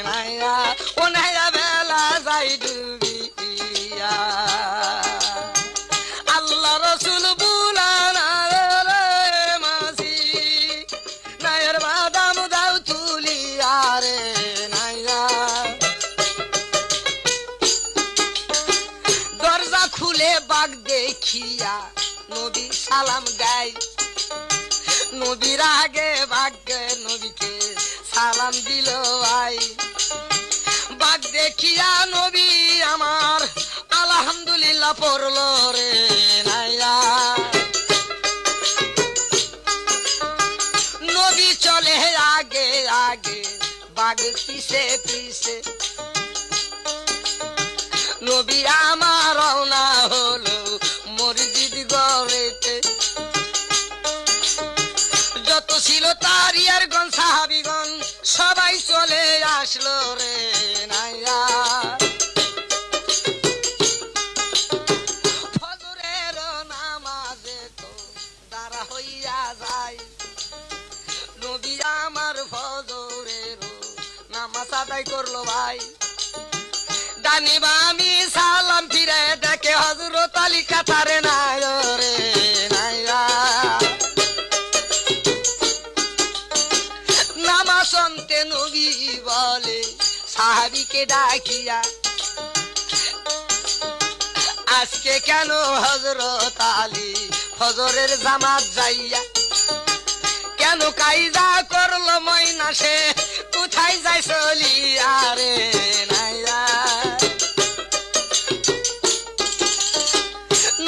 নাইয়া ও নাইয়া বেলা যাই ডুবিয়া আল্লাহ রসুল বুলানা রে মাঝি নাইয়ের বাদাম দাও তুলিয়া রে নাইয়া দরজা খুলে বাগ দেখিয়া নবী সালাম গাই নবীর আগে ভাগ্যে নবীকে সালাম দিল ভাই বাগ দেখিয়া নবী আমার আলহামদুলিল্লাহ পড়ল রে নাইয়া নবী চলে আগে আগে বাগ পিছে পিছে নবী আমার রওনা হলো মসজিদ গড়েতে যত ছিল তারিয়ারগণ সাহাবীগণ সবাই চলে আসলো রে নাইয়া ফজরের নামাজে তো দাঁড়া হইয়া যায় নবী আমার ফজরের নামাজ আদায় করলো ভাই ডানি বামি সালাম ফিরে দেখে হযরত আলী কাতারে নাই রে নাইয়া নামাজ শুনতে নবী বলে সাহাবীকে ডাকিয়া আজকে কেন হযরত আলী ফজরের জামাত যাইয়া কেন কায়দা করলো ময়না সে কোথায় যায় চলিয়া রে নাইয়া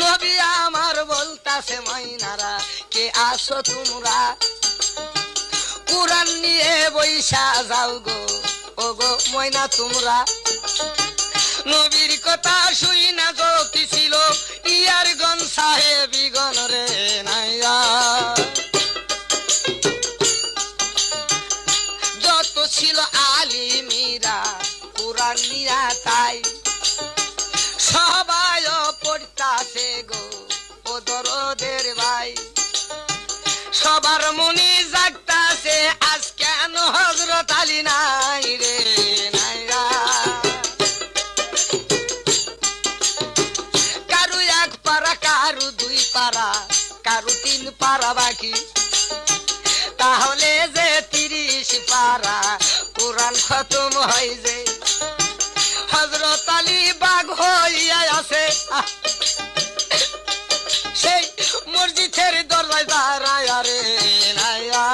নবী আমার বলতাছে ময়নারা কে আসো তোমরা কুরআন নিয়ে বইসা যাও গো ও গো ময়না তোমরা নবীর কথা শুই না কি ছিল ইয়ার গন সাহেবী গণ রে নাইয়া যত ছিল আলিমিরা কুরআন নিয়া তাই সবাই পড়তাছে গো ও দরদের ভাই সবার মনে জাগতাছে আজ কেন হযরত আলী নাই রে নাইয়া কারু এক পারা কারু দুই পারা কারু তিন পারা বাকি তাহলে যে 30 পারা কুরআন খতম হয় যে হযরত আলী বাগ হইয়া আছে সেই মসজিদের দরজায় দাঁড়ায় রে নাইয়া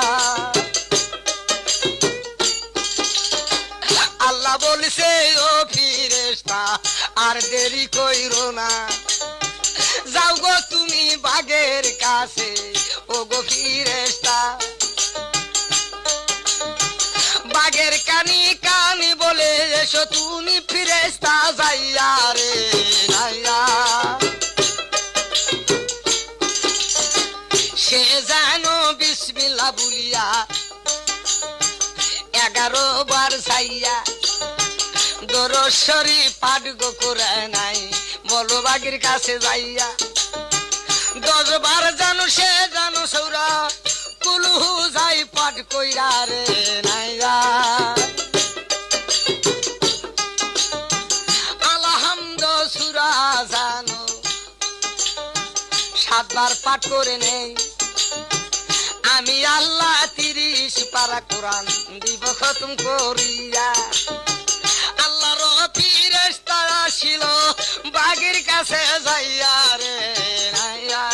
আল্লাহ বলছে ও ফেরেশতা আর দেরি কইরো না যাও গো তুমি বাগের কাছে ও গো ফেরেশতা বাগের কানি কানি বলে এসো তুমি ফেরেশতা যাইয়া রে নাইয়া সে জানো বিসমিল্লাহ বলিয়া 11 বার যাইয়া দরুদ শরীফ পাঠ গো করে নাই বলো বাগের কাছে যাইয়া 10 বার জানো সে জানো সৌরা কুলহু যাই পাঠ কইরা রে নাইয়া আলহামদু সূরা জানো 7 বার পাঠ করে নেই আমি আল্লাহ 30 পারা কোরআন দিব খতম করিয়া আল্লাহর ফেরেশতা ছিল বাগের কাছে যাইয়া রে নাইয়া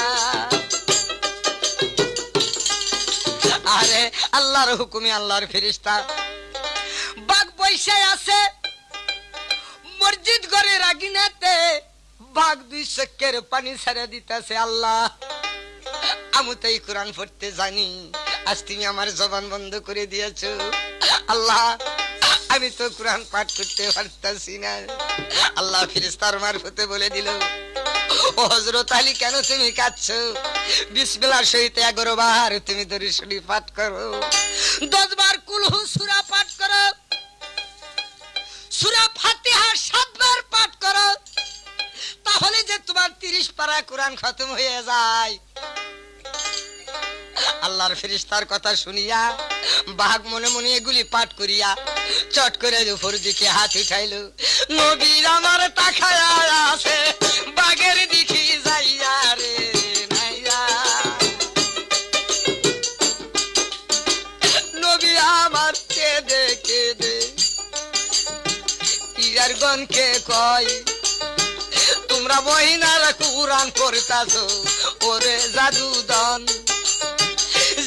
আরে আল্লাহর হুকুমে আল্লাহর ফেরেশতা বাগ বইসা আছে মসজিদ ঘরের আগিনাতে বাগ 2 চক্কের পানি ছেড়ে দিতেছে আল্লাহ আমি তো এই কোরআন পড়তে জানি আজ তুমি আমার জবান বন্ধ করে দিয়েছো আল্লাহ আমি তো কোরআন পাঠ করতে পারতাছি না আল্লাহ ফেরেশতার মারফতে বলে দিল ও হযরত আলী কেন তুমি কাঁদছো বিসমিল্লাহর সহিত 11 বার তুমি দরুদ শরীফ পাঠ করো 10 বার কুলহু সূরা পাঠ করো সূরা ফাতিহা 7 বার পাঠ করো তাহলে যে তোমার 30 পারা কোরআন খতম হয়ে যায় আল্লাহর ফেরেশতার কথা শুনিয়া বাঘ মনে মনে এগুলি পাঠ করিয়া চট করে উপর দিকে হাত উঠাইলো। নবীর আমার তাকায় আছে বাঘের দিকে যাইয়া রে নাইয়া। নবী আমার কেঁদে কেঁদে ইয়ারগণকে কয়, তোমরা মহিনারা কুরআন পড়তাছো ওরে জাদুদন,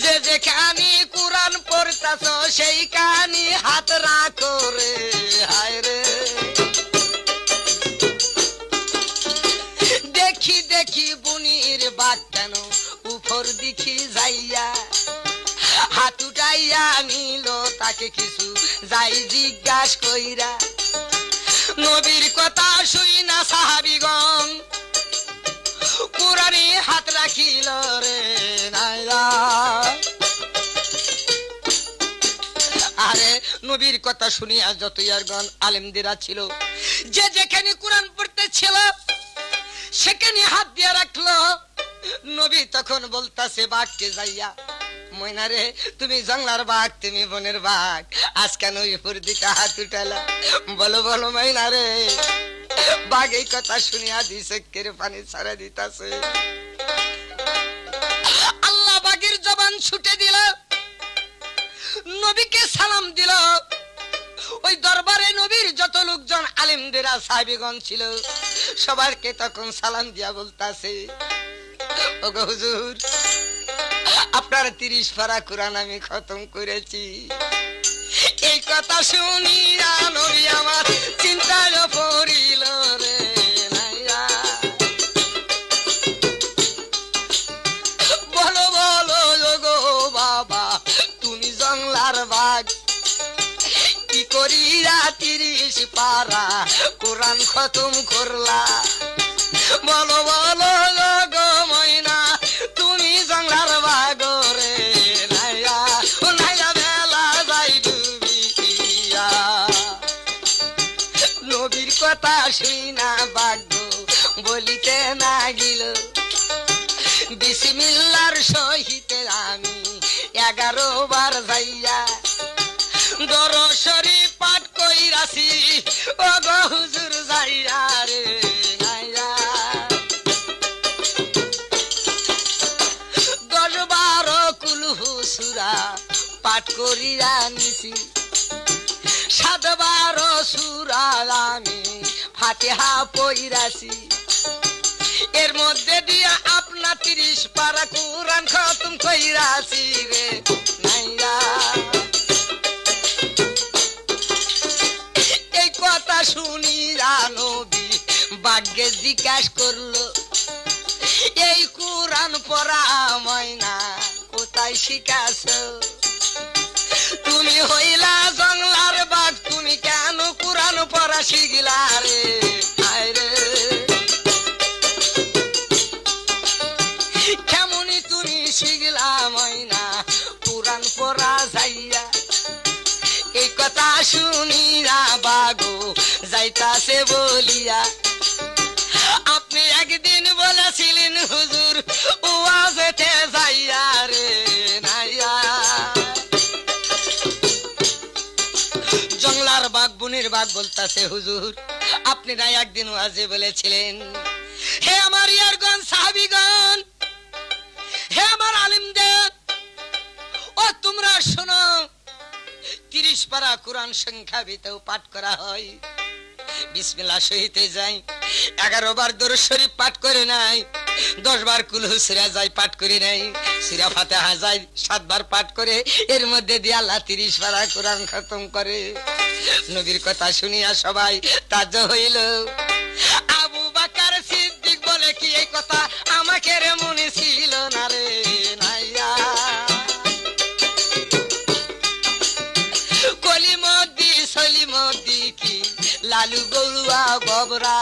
যে যেখানে কুরআন পড়তাছো সেইখানে হাত রাখো রে। হায় রে দেখি দেখি বুনির বাঘ কেন উপর দিকে যাইয়া হাত উঠাইয়া নিল, তাকে কিছু যাই জিজ্ঞাসা কইরা। নবীর কথা শুই না সাহাবীগণ কুরআনে হাত রাখিল রে নাইরা। আরে নবীর কথা শুনিয়া যত ইয়ারগণ আলেমদেরা ছিল যে যেখানে কুরআন পড়তে ছিল সেখানে হাত দিয়ে রাখলো। নবী তখন বলতাছে বাঘকে যাইয়া, ময়না রে তুমি জঙ্গলার বাঘ, তুমি বনের বাঘ, আজ কেন উপর দিকে হাত উঠালা? বলো বলো ময়না রে। বাঘ এই কথা শুনিয়া দিশের পানি ছাড়া দিতাছে। আল্লাহ বাঘের জবান ছুটে দিল, নবীকে সালাম দিল। ওই দরবারে নবীর যত লোকজন আলেমদেরা সাহাবীগণ ছিল সবাইকে তখন সালাম দিয়া বলতাছে, ওগো হুজুর আপনার 30 পারা কুরআন আমি খতম করেছি। এই কথা শুনিয়া নবী আমার চিন্তায় পড়িল রে নাইয়া। বলো বলো ওগো বাবা তুমি জঙ্গলার বাঘ, কি করিয়া 30 পারা কুরআন খতম করলা? বলো বলো ওগো ময়না তুমি জঙ্গলার বাঘ রে নাইয়া। ও নাইয়া বেলা যাই ডুবিয়া। নবীর কথা শুনা বাঘ বলিতে না গিল, বিসমিল্লাহর সহিত আমি 11 বার যাইয়া দরুদ শরীফ পাঠ কইরাছি ওগো হুজুর যাইয়া রে নাইয়া। 10-12 কুলহু সূরা পাঠ করিয়া নিছি, 7-12 সূরা আমি ফাতিহা পড়িরাছি। এর মধ্যে দিয়া আপনা 30 পারা কুরআন খতম কইরাছি রে নাইয়া। এই কথা শুনি নবী বাঘকে জিজ্ঞাসা করলো, এই কুরআন পড়া ময়না কোথায় শিখাছো? তুমি হইলা জঙ্গলার বাঘ, তুমি কেন কুরআন পড়া শিখলা রে? হায় রে কেমনি তুমি শিখলা ময়না কুরআন পড়া যাইয়া? এই কথা শুনিয়া বাঘ যাইতাছে বলিয়া, আপনি একদিন বলেছিলেন হুজুর ওয়াজেতে যাইয়া রে নাইয়া। জঙ্গলার বাঘ বনের বাঘ বলতাছে, হুজুর আপনি না একদিন ওয়াজে বলেছিলেন, হে আমার ইয়ারগণ সাহাবীগণ, হে আমার আলেমদের, ও তোমরা শোনো 30 পারা কুরআন সংখ্যা ভিতরেও পাঠ করা হয়। বিসমিল্লাহ সহিতে যাই 11 বার দরুদ শরীফ পাঠ করে নাই, 10 বার কুলহু সূরা যাই পাঠ করে নাই, সূরা ফাতিহা যাই 7 বার পাঠ করে, এর মধ্যে দিয়ে আল্লাহ 30 পারা কুরআন খতম করে। নবীর কথা শুনিয়া সবাই তাজ্জব হইল। আবু বকর সিদ্দিক বলে, কি এই কথা আমাকে রে মনে ছিল না রে নাইয়া। কলিমদ্দি সলিমদ্দি কি লালু গৌরুয়া গবরা,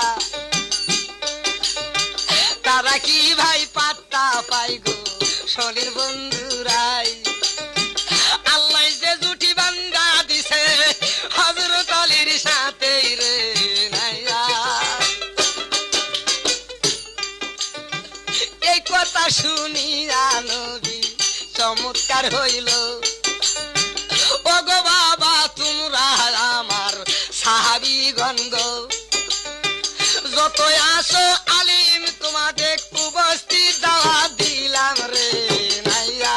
তারা কি ভাই পাত্তা পাই গো শনির বন্ধুরাই। আল্লাহ যে জুটি বান্দা দিছে হযরত আলীর সাথে রে নাইয়া। এই কথা শুনিয়া নবী চমৎকার হইল। বন্ধুগণ গো, যত আসো আলিম তোমাদের উপস্থিত দাওয়াত দিলাম রে নাইয়া।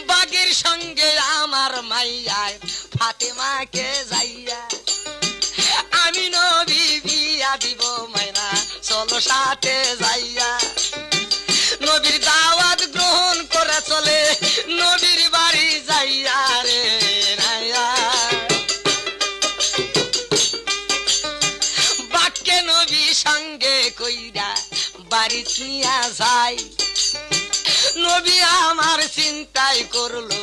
বাগের সঙ্গে আমার মাইয়ায় ফাতেমাকে যাইয়া, আমি নবী বিয়া দিব মাইনা চলো সাথে যাইয়া। নবীর দাওয়াত গ্রহণ করে চলে নবীর বাড়ি যাইয়া রে নাইয়া। বাক্যে নবী সঙ্গে কইরা বাড়ি নিয়া যাই, নবী আমার চিন্তাই করলো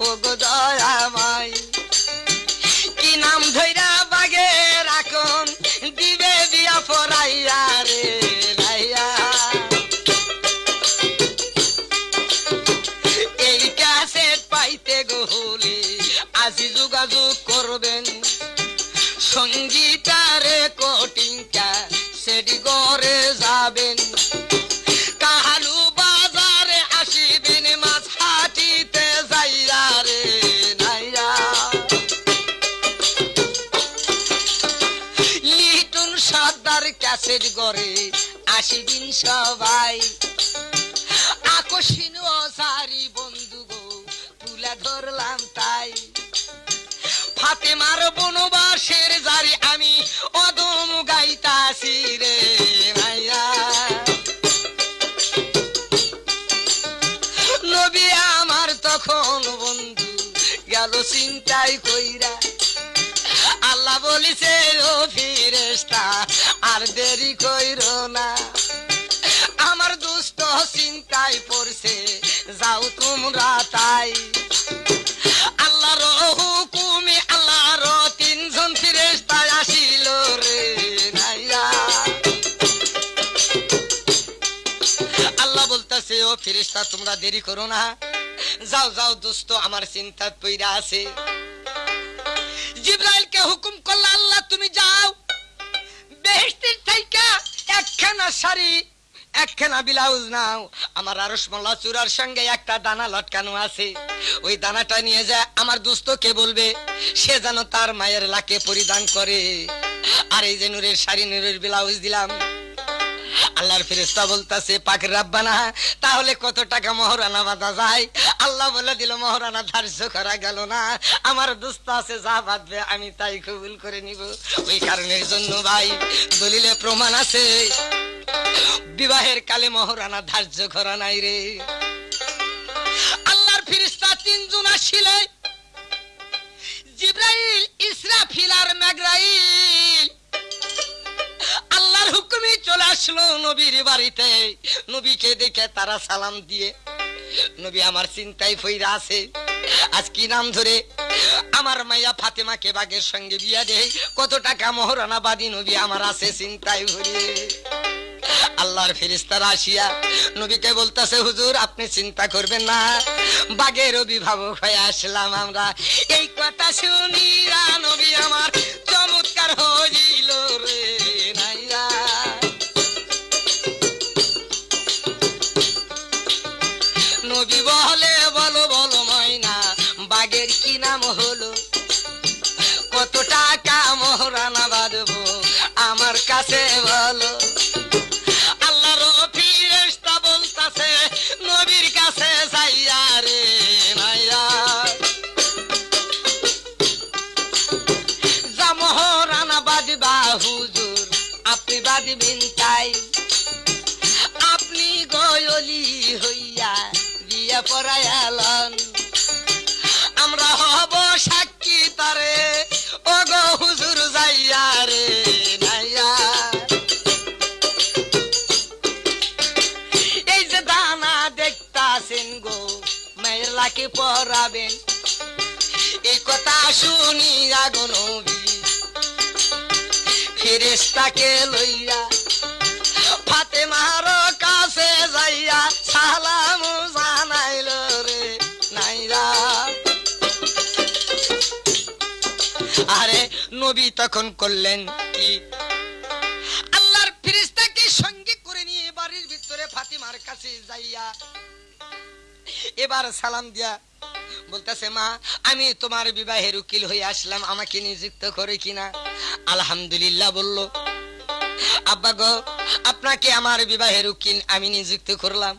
ও গো দয়াময়, কি নাম ধইরা বাগে রাখন দিবে বিয়া পড়াইয়া রে নাইয়া। এই ক্যাসেট পাইতে গো হলে আজি যোগাযোগ করবেন, সঙ্গীতারে কোটিংকা সেটি গড়ে যাবেন, কাহালু বাজারে আসিবেন মাছ হাটিতে যাইয়া রে নাইয়া। লিটন সর্দার ক্যাসেট গড়ে আসিবেন সবাই, আকর্ষণ সারি বন্ধু গো তুলে ধরলাম তাই। ফাতেমার বনবাসের জারি আমি অদম গাইতাছি রে মাইয়া। নবী আমার তখন বন্ধু গেল চিন্তাই কইরা, আল্লাহ বলিছে ও ফেরেশতা আর দেরি কইরো না, আমার দুষ্ট চিন্তায় পড়ছে যাও তোমরা তাই। আল্লাহর হুকুমে আল্লাহর তিনজন ফেরেশতা আসিল রে নাইয়া। আল্লাহ বলতেছে ও ফেরেশতা তোমরা দেরি করো না, যাও যাও দুষ্ট আমার চিন্তা পইরা আছে। জিবরাইলকে হুকুম করল আল্লাহ তুমি যাও, বেহেশতের থাইকা একখানা শাড়ি একখানা ব্লাউজ নাও, আমার আরশ মোল্লা চূড়ার সঙ্গে একটা দানা লটকানো আছে, ওই দানাটা নিয়ে যায় আমার দোস্তকে বলবে সে যেন তার মায়ের লাকে পরিধান করে, আর এই যে নূরের শাড়ি নূরের ব্লাউজ দিলাম। আল্লাহর ফেরেশতা বলতাছে পাক রাব্বানা তাহলে কত টাকা মহরানা বাঁধা যায়? আল্লাহ বলে দিল মহরানা ধার্য করা গেল না, আমার দোস্ত আছে যা বাঁধবে আমি তাই কবুল করে নিব। ওই কারণের জন্য ভাই দলিলে প্রমাণ আছে বিবাহের কালে মহরানা ধার্য করা নাই রে। আল্লাহর ফেরেশতা তিনজন আসিলে, জিবরাইল, ইসরাফিল আর মিকাইল। আল্লাহর হুকুমে চলে আসলো নবীর বাড়িতে, নবীকে দেখে তারা সালাম দিয়ে, নবী আমার চিন্তায় পইরা আছে আজ কি নাম ধরে আমার মাইয়া ফাতেমাকে বাগের সঙ্গে বিয়া দেই, কত টাকা মহরানা বাদী নবী আমার আছে চিন্তায় ভরিয়ে। আল্লাহর ফেরেশতারা আসিয়া নবীকে বলতেছে হুজুর আপনি চিন্তা করবেন না, বাগের অভিভাবক হয়ে আসলাম আমরা। এই কথা শুনিয়া নবী আমার চমৎকার হইল রে নাইয়া। নবী বলে বলো বলো ময়না বাগের কি নাম হলো, কত টাকা মহরানা বাঁধবো আমার কাছে বলো। আল্লাহর ফেরেশতা বলতাছে নবীর কাছে যাইয়া রে মাইয়া, যা মহরানা বাঁধবা হুজুর আপনি বাঁধবেন তাই, আপনি গয়লি হইয়া বিয়া পড়ায়ালন, আমরা হব সাক্ষী তারে ও গো হুজুর যাইয়া রে নাইয়া। এই যে দানা দেখতাছেন গো মায়ের লাকে পড়াবেন, এই কথা শুনিয়া গো নবী ফেরেশতাকে লইয়া ফাতেমার কাছে যাইয়া সালাম জানাইল রে নাইরা। আরে নবী তখন করলেন কি, আল্লাহর ফেরেশতাকে সঙ্গে করে নিয়ে বাড়ির ভিতরে ফাতেমার কাছে যাইয়া এবার সালাম দিয়া বলতেছে মা আমি তোমার বিবাহের উকিল হয়ে আসলাম, আমাকে নিযুক্ত করে কিনা? আলহামদুলিল্লাহ বলল। আব্বা গো আপনাকে আমার বিবাহের উকিল আমি নিযুক্ত করলাম।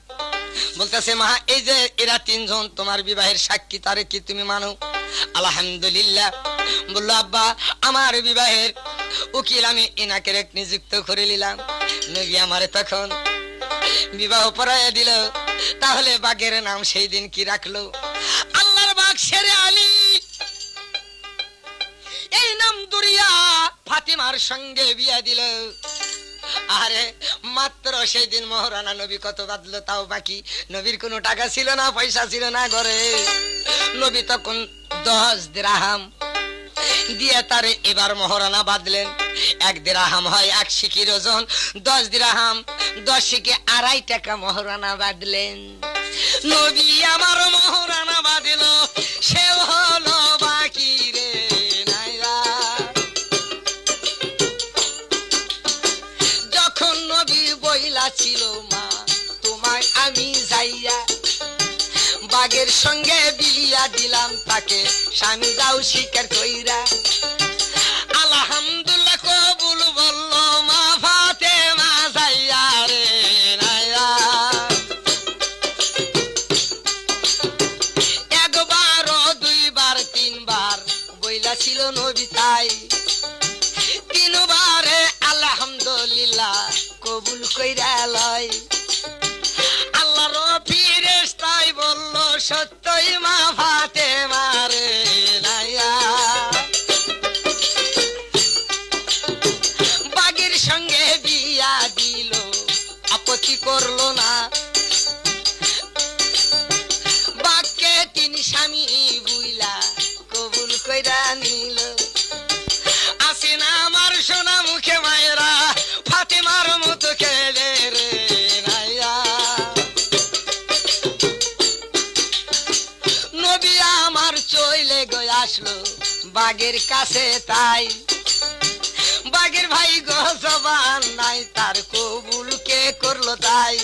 বলতেছে মা এই যে এরা তিনজন তোমার বিবাহের সাক্ষী, তারে কি তুমি মানো? আলহামদুলিল্লাহ বললো। আব্বা আমার বিবাহের উকিল আমি এনাকে নিযুক্ত করে নিলাম। নবী আমারে তখন বিবাহ পড়াইয়া দিল। তাহলে বাগের নাম সেই দিন কি রাখলো? আল্লাহর বাগ শেরে আলী, এই নাম দুরিয়া ফাতিমার সঙ্গে বিয়া দিল। আরে মাত্র সেই দিন মহারানা নবী কত বাঁধলো তাও বাকি। নবীর কোনো টাকা ছিল না, পয়সা ছিল না ঘরে। নবী তখন 10 দিরহাম দিয়ে তারে এবার মহারানা বাঁধলেন। 1 দিরহাম হয় 1 সিকির ওজন, 10 দিরহাম 10 সিকে 2.5 টাকা মহারানা বাঁধলেন। নবী আমার মহারানা বাঁধল, সে হলো বাকি রে নাইরা। যখন নবী বইলা ছিল মা তোমায় আমি যাইয়া বাগের সঙ্গে বিয়া দিলাম, তাকে স্বামী যাও স্বীকার কইরা। আলহামদুলিল্লাহ কবুল বলল মা ফাতেমা যাইয়া রে নাইরা। একবার 2 বার 3 বার বইলা ছিল নবী, তাই 3 বারে আলহামদুলিল্লাহ কবুল কইরা লয়। আল্লাহর ফেরেশতাই বলল সত্যই মা ফাতেমা রে নাইয়া। বাগের সঙ্গে বিয়া দিল, আপত্তি করলো না। বাগকে তিনি স্বামী বুইলা কবুল কইরা নিল। আসে না আমার সোনা মুখে মায়েরা ফাতেমার মতো খেলে রে নাইয়া। নবী আমার চলে গয় আসলো বাগের কাছে, তাই বাগের ভাই গো জবান নাই, তার কবুল কে করলো তাই।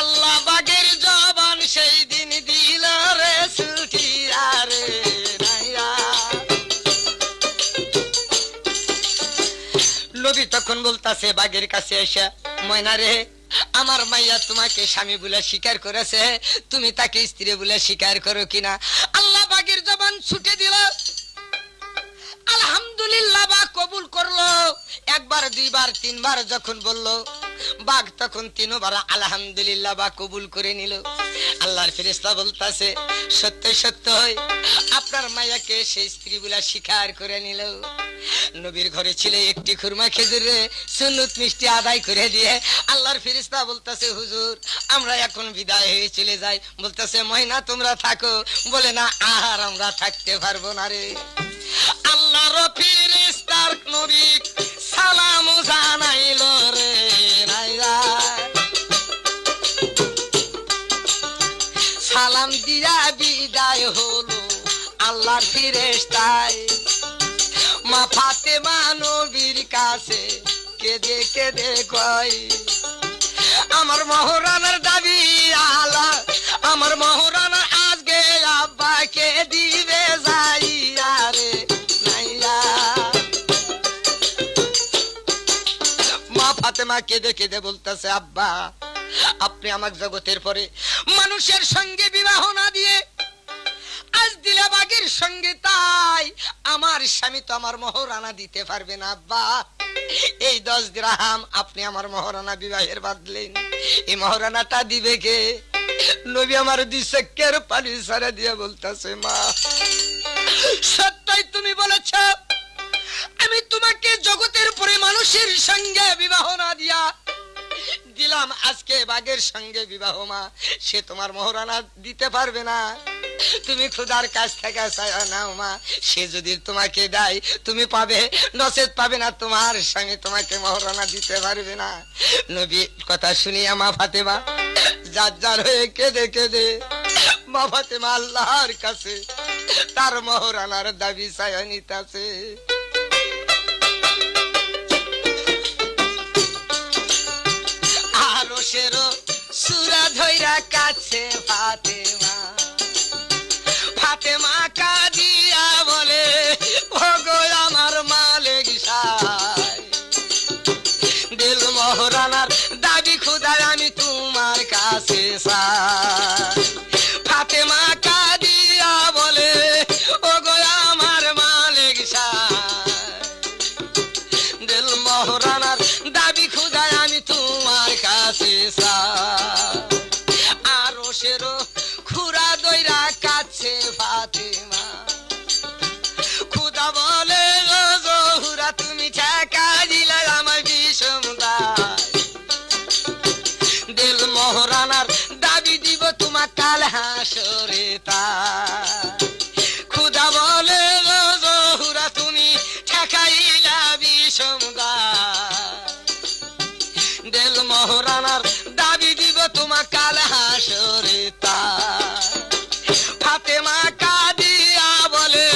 আল্লাহ বাগের জবান সেই দিন দিল রে ছুটি আরে নাইয়া। নবী তখন বলতাছে বাগের কাছে এসে ময়না রে আমার মাইয়া তোমাকে স্বামী বলে স্বীকার করেছে, তুমি তাকে স্ত্রী বলে স্বীকার করো কিনা? আল্লাহ বাগের জবান ছুটে দিল। আলহামদুলিল্লাহ বাগ কবুল করলো। 1 বার 2 বার 3 বার যখন বলল বাগ তখন 3 বার আলহামদুলিল্লাহ বাগ কবুল করে নিল। আল্লাহর ফেরেশতা বলতাছে সত্য সত্য আপনার মাইয়াকে সেই স্ত্রী বলে স্বীকার করে নিল। নবীর ঘরে ছিল একটি খুরমা খেজুরে সুন্নত মিষ্টি আদায় করে দিয়ে আল্লাহর ফেরেশতা বলতাছে হুজুর আমরা এখন বিদায় হয়ে চলে যাই। বলতাছে ময়না তোমরা থাকো। বলে না আর আমরা থাকতে পারবো না রে। আল্লাহর ফেরেশতার নবী সালাম জানাইল রে নাইরা। সালাম দিয়া বিদায় হলো আল্লাহর ফেরেশতায়। মা ফাতেমা নবীর কাছে কেঁদে কেঁদে কয় আমার মহারানার দাবি আলা, আমার মহারানা আজকে আব্বাকে দিবে যাইয়া রে নাইয়া। মা ফাতেমা কেঁদে কেঁদে বলতেছে আব্বা আপনি আমার জগতের পরে মানুষের সঙ্গে বিবাহ না দিয়ে আজ দিলে বাগের সঙ্গে, তাই আমার স্বামী তো আমার মহারানা দিতে পারবে না। আব্বা এই 10 দিরহাম আপনি আমার মহারানা বিবাহের বাঁধলেন, এই মহারানাটা দিবে কে? নবী আমার 2 চক্ষের পানি ছেড়ে দিয়ে বলতেছে মা সত্যই তুমি বলেছ, আমি তোমাকে জগতের পরে মানুষের সঙ্গে বিবাহ না দিয়া দিলাম আজকে বাগের সঙ্গে বিবাহ। মা সে তোমার মহারানা দিতে পারবে না, তুমি খোদার কাছ থেকে চাইও নাও মা, সে যদি তোমাকে দেয় তুমি পাবে, নচেত পাবে না, তোমার স্বামী তোমাকে মহারানা দিতে পারবে না। নবী কথা শুনিয়া মা ফাতেমা জাজ্জাল হয়ে কেঁদে কেঁদে মা ফাতেমা আল্লাহর কাছে তার মহারানার দাবি চাইয়া নিতেছে। আরশেরও সূরা ধইরা কাছে ফাতেমা, ফাতেমা কাঁদিয়া বলে ওগো আমার মালিক সাই, দিল মহারানার দাবি খুদায় আমি তোমার কাছে চাই। ফাতেমা কাঁদিয়া বলে ওগো আমার মালিক সাই, দিল মহারানার দাবি খুদায় আমি তোমার কাছে চাই। আরো সেরো খুরা দইরা কাছে ফাতেমা, খুদা বলে ও জহুরা তুমি ঠেকা দিলে আমার বিষম দায়, দিল মহারানার দাবি দিব তোমার কাল হাসরে তাই। খুদা বলে ও জহুরা তুমি ঠেকাইলা বিষম দায়, দিল মহারানার দাবি দিব তোমার কাল হাসরে তাই। ফাতেমা কাঁদিয়া বলে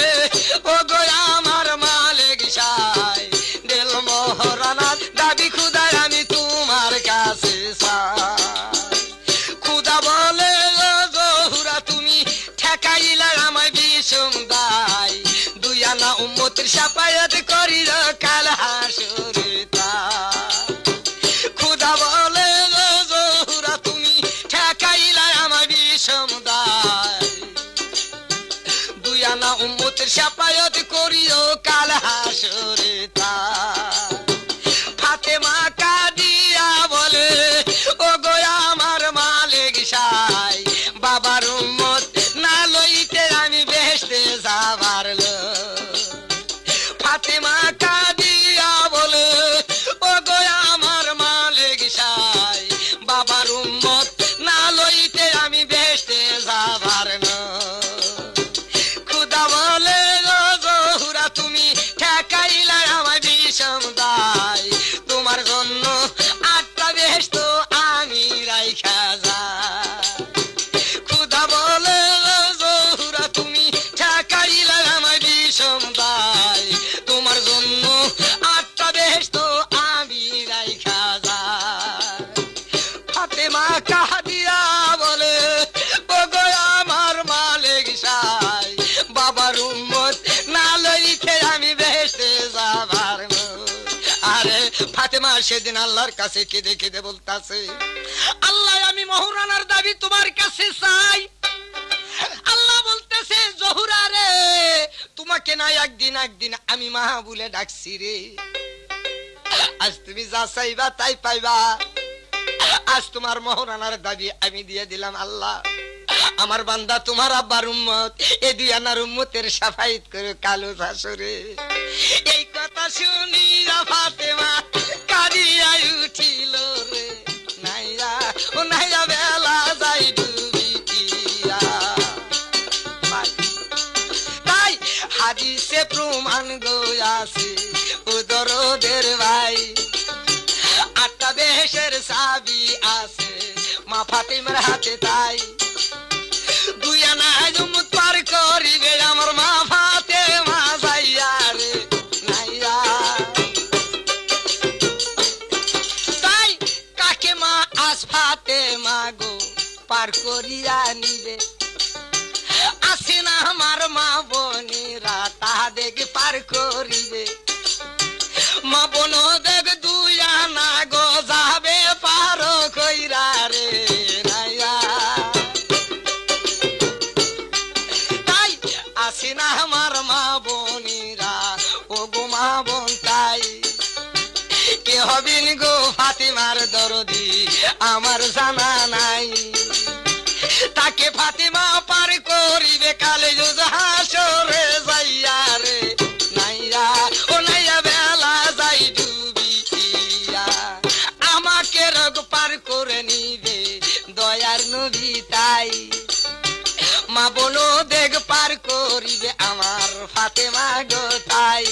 ওগো আমার মালিক সাই, দিল মহারানার দাবি খুদায় আমি তোমার কাছে চাই। খুদা বলে ও জহুরা তুমি ঠেকাইলা আমায় বিষম দায়, দুই আনা উম্মতের শাফায়াত করিল কাল হাসরে তাই। খুদা বলে ও জহুরা তুমি ঠেকাইলা আমায় বিষম দায়, দুই আনা উম্মতের শাফায়াত করিও কাল হাসরে তাই। ফাতেমা কাঁদিয়া বলে ওগো আমার মালিক সাই, বাবার উম্মত না লইতে আমি বেহেশতে যাবার লোক। ফাতেমা কাঁদিয়া বলে ওগো আমার মালিক সাই, বাবার উম্মত না লইতে আমি বেহেশতে যাবার লোক। খুদা বলে ও জহুরা তুমি ঠেকাইলা আমার বিষম দায়, তোমার জন্য 8টা বেহেশত আমি রাইখা যাই। খুদা বলে ও জহুরা তুমি ঠেকাইলা আমার বিষম দায়, তোমার জন্য 8টা বেহেশত আমি রাইখা যাই। ফাতেমা কাঁদিয়া বলে ওগো আমার মালিক সাই, বাবার উম্মত না লইতে আমি বেহেশতে যাবার লোক। আরে ফাতেমা সেদিন আল্লাহর কাছে কেঁদে কেঁদে বলতাছে, আল্লাহ আমি মহারানার দাবি তোমার কাছে চাই। আল্লাহ বলতেছে জহুরা রে, তোমাকে না একদিন একদিন আমি মা বলে ডাকছি রে, আজ তুমি যা চাইবা তাই পাইবা। আজ তোমার মহারানার দাবি আমি দিয়ে দিলাম। আল্লাহ আমার বান্দা তোমার আব্বার উম্মত, এ দুই আনার উম্মতের শাফায়াত করে কালো হাসরে। এই কথা শুনি ফাতেমা কাঁদিয়া উঠিল রে, নাইয়া ও নাইয়া বেলা যাই ডুবিয়া। তাই হাদিসে প্রমাণ গয়াছে ও দরদের ভাই, 8টা বেহেশের চাবি আছে মা ফাতেমার হাতে, তাই দুই আনা উম্মত পার করিবে আমার মা ফাতেমা যাইয়া রে নাইয়া। তাই কাকে মা আজ ফাতেমা গো পার করিয়া নিবে, আসে না আমার মা বোনেরা তাহাদের পার করিবে। মা বোন দেখ দুই আনা গো যাবে পার কইরা রে নাইয়া। তাই আসে না আমার মা বোনেরা ও গো মা বোন, তাই কে হবিন গো ফাতেমার দরদি আমার জানা নাই। তাকে ফাতেমা পার করিবে কালে হাসরে যাইয়া রে নাইয়া ও নাইয়া বেলা যাই ডুবিয়া। আমাকে রোগ পার করে নিবে দয়ার নবী, তাই মা বোনো দেখ পার করিবে আমার ফাতেমা গো, তাই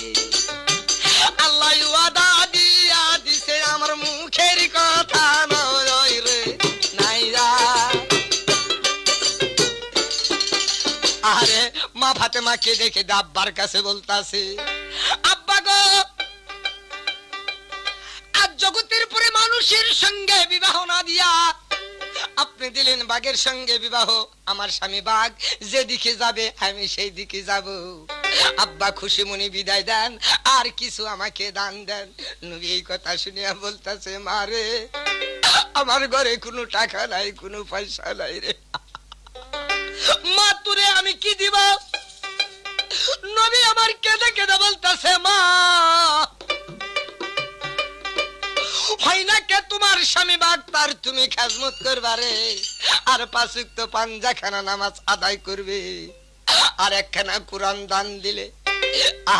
আল্লাহ ওয়াদা দিয়া দিছে আমার মুখের কথা নয় রে নাইয়া। আরে মা ফাতেমা কে দেখে আব্বার কাছে বলতাছে, আব্বা গো আজ জগতের পরে মানুষের সঙ্গে বিবাহ না দিয়া আপনি দিলেন বাঘের সঙ্গে বিবাহ, আমার স্বামী বাঘ যেদিকে যাবে আমি সেই দিকে যাব। আব্বা খুশি মনে বিদায় দেন, আর কিছু আমাকে দান দেন। নবী এই কথা শুনিয়া বলতেছে, মা রে, আমার ঘরে কোনো টাকা নাই, কোনো পয়সা নাই রে, মা তোরে আমি কি দিব? নবী আমার কেঁদে কেঁদে বলতেছে, মা হয় না কে তোমার স্বামী বাগ, তার তুমি খেজমত করবারে, আর 5 ওয়াক্ত পাঞ্জাখানা নামাজ আদায় করবে, আর একখানা কোরআন দান দিলে।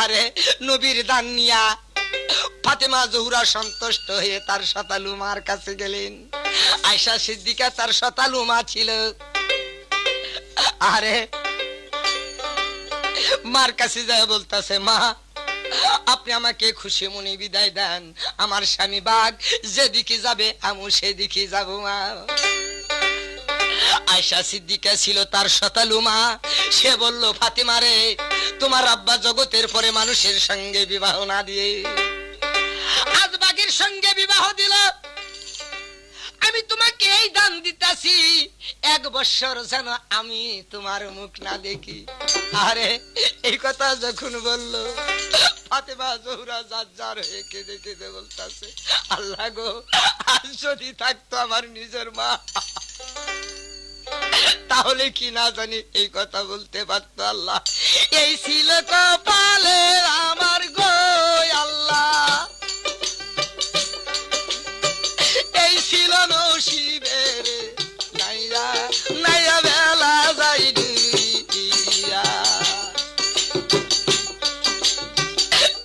আরে নবীর দান নিয়া ফাতেমা জোহরা সন্তুষ্ট হয়ে তার শতালু মার কাছে গেলেন। আয়েশা সিদ্দিকা তার শতালু মা ছিল। আরে মার কাছে যায় বলতেছে, মা আপনি আমাকে খুশি মনে বিদায় দেন, আমার স্বামী বাঘ যেদিকে যাবে আমি সেদিকে যাব। মা আয়েশা সিদ্দিকা ছিল তার শতালু মা। সে বলল, ফাতেমা রে, তোমার আব্বা জগতের পরে মানুষের সঙ্গে বিবাহ না দিয়ে আজ বাঘের সঙ্গে বিবাহ দিল। আমি তোমাকে এই দান দিতাছি, 1 বছর যেন আমি তোমার মুখ না দেখি। আরে এই কথা যখন বলল, ফাতেমা জোহরা জাজ্জার হয়ে কেঁদে কেঁদে বলতেছে, আল্লাহ গো, আজ যদি থাকতো আমার নিজের মা, তাহলে কি না জানি এই কথা বলতে পারতো। আল্লাহ, এই ছিল কপালে আমার গো আল্লাহ, এই ছিল নসিবের, নাইয়া নাইয়া বেলা যাই ডুবিয়া,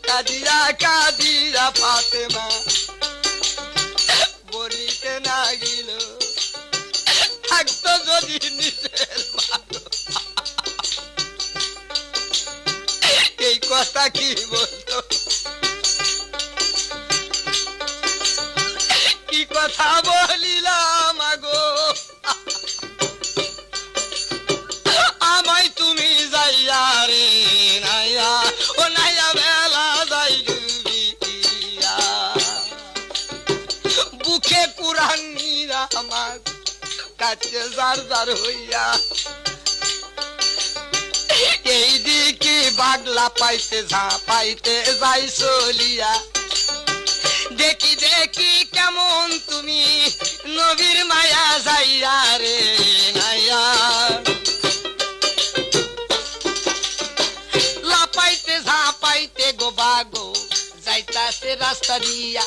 কাদিয়া কাদিয়া ফাতেমা বলিতে না গেল, থাকতো যদি নিজের মা। এই কথা কি বলতো, কি কথা বলিলাম গো, আমায় তুমি যাইয়া রে নাইয়া, ও নাইয়া বেলা যাই ডুবিয়া, বুকে কুরআন নিরা আমার কাছে জার জার হইয়া, এই দিকে বাগলা পাইতে ঝাঁপাইতে যাই চলিয়া, দেখি দেখি কেমন তুমি নবীর মায়া যাইয়া রে নাইয়া, লাপাইতে ঝাঁপাইতে গো বাগো যাইতাছে রাস্তা দিয়া,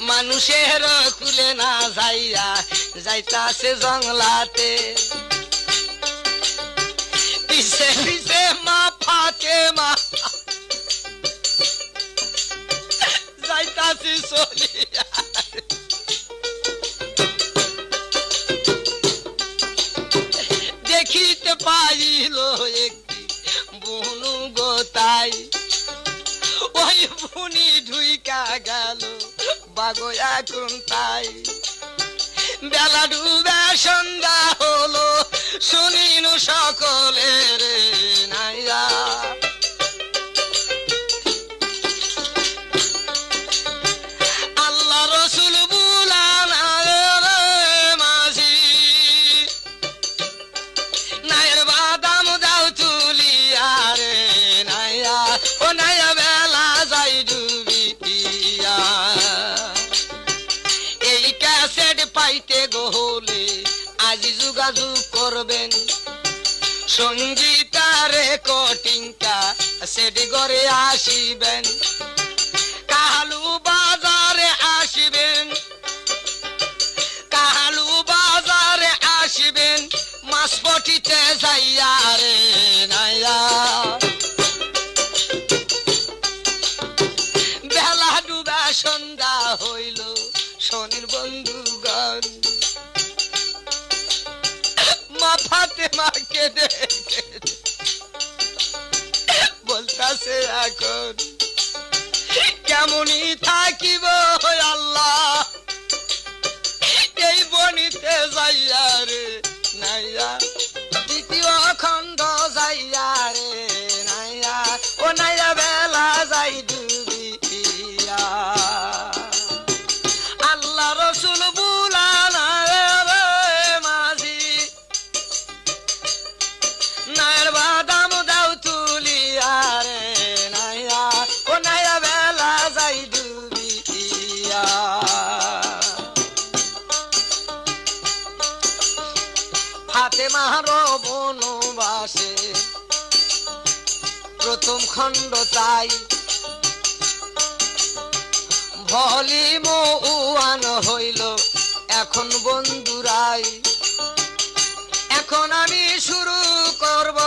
মানুষের খুলে না যাইয়া যাইতাছে জঙ্গলাতে, পিছে পিছে মা ফাতেমা যাইতাছে চলিয়া, দেখিতে পাইল একটি বুনু গোতাই, ওই বুনি ঢুইকা গেল বাগো এখন তাই, বেলা ডুবে সন্ধ্যা হলো শুনিনু সকলের নাইয়া, আল্লাহ রসুল বুলান মাঝি, নায়ের বাদাম দাও তুলিয়া রে নাইয়া, ও নাইয়া বেলা যাই ডুবিয়া, এই ক্যাসেট পাইতে গোহলে আজি যোগাযোগ করবেন, সঙ্গীতার রেকর্ডিংটা সেটি করে আসিবেন, কাহালু বাজারে আসিবেন, কাহালু বাজারে আসিবেন, মাসপটিতে যাইয়া রে নাইয়া, বেলা ডুবা সন্ধ্যা হইল শনির বন্ধুগণ, মা ফাতেমাকে দেখে বলতাছে, এখন কেমনই থাকিব আল্লাহ, এই বনিতে যাইয়া রে নাইয়া, দ্বিতীয় ফাতেমার বনবাসে প্রথম খণ্ড চাই ভলিউম ওয়ান হইল এখন বন্ধুরাই এখন আমি শুরু করব